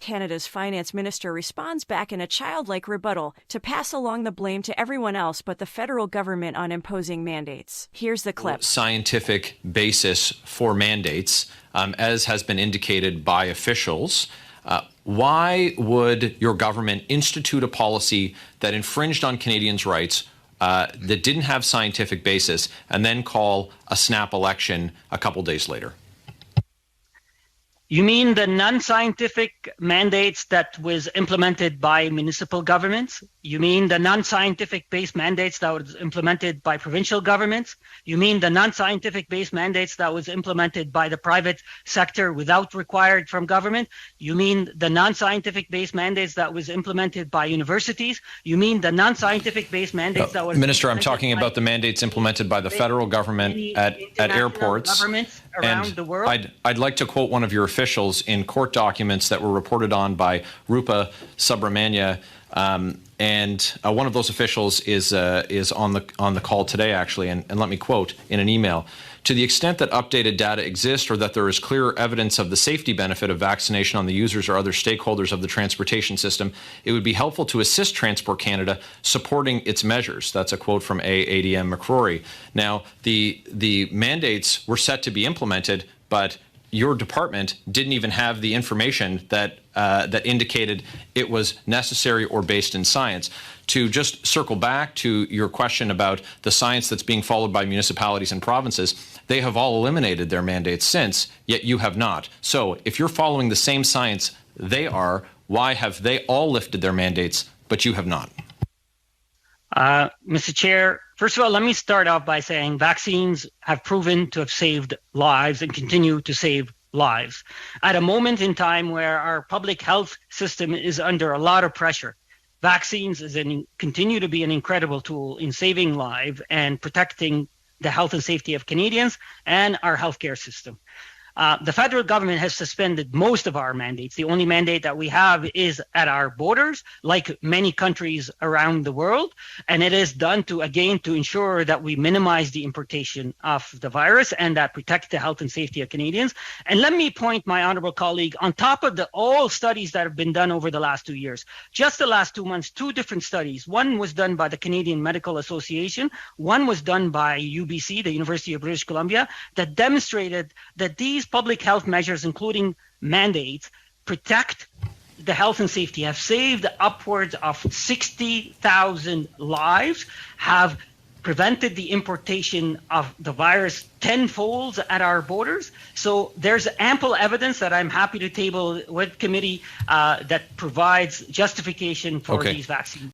Canada's finance minister responds back in a childlike rebuttal to pass along the blame to everyone else but the federal government on imposing mandates. Here's the clip. Scientific basis for mandates, as has been indicated by officials. Why would your government institute a policy that infringed on Canadians' rights, that didn't have scientific basis, and then call a snap election a couple days later? You mean the non-scientific mandates that was implemented by municipal governments? You mean the non-scientific based mandates that was implemented by provincial governments? You mean the non-scientific based mandates that was implemented by the private sector without required from government? You mean the non-scientific based mandates that was implemented by universities? You mean the non-scientific based mandates that was Minister, I'm talking about the mandates implemented by the federal government at airports. Governments around the world. I'd like to quote one of your officials in court documents that were reported on by Rupa Subramanya, and one of those officials is on the call today, actually, and let me quote in an email. To the extent that updated data exists or that there is clear evidence of the safety benefit of vaccination on the users or other stakeholders of the transportation system, it would be helpful to assist Transport Canada supporting its measures. That's a quote from ADM McCrory. Now, the mandates were set to be implemented, but your department didn't even have the information that indicated it was necessary or based in science. To just circle back to your question about the science that's being followed by municipalities and provinces, they have all eliminated their mandates since, yet you have not. So if you're following the same science they are, why have they all lifted their mandates, but you have not? Mr. Chair, first of all, let me start off by saying vaccines have proven to have saved lives and continue to save lives. At a moment in time where our public health system is under a lot of pressure, vaccines continue to be an incredible tool in saving lives and protecting the health and safety of Canadians and our healthcare system. The federal government has suspended most of our mandates. The only mandate that we have is at our borders, like many countries around the world. And it is done to ensure that we minimize the importation of the virus and that protect the health and safety of Canadians. And let me point my honorable colleague, on top of all studies that have been done over the last 2 years, just the last 2 months, 2 different studies. One was done by the Canadian Medical Association. One was done by UBC, the University of British Columbia, that demonstrated that these public health measures, including mandates, protect the health and safety, have saved upwards of 60,000 lives, have prevented the importation of the virus tenfold at our borders. So there's ample evidence that I'm happy to table with committee that provides justification for these vaccines.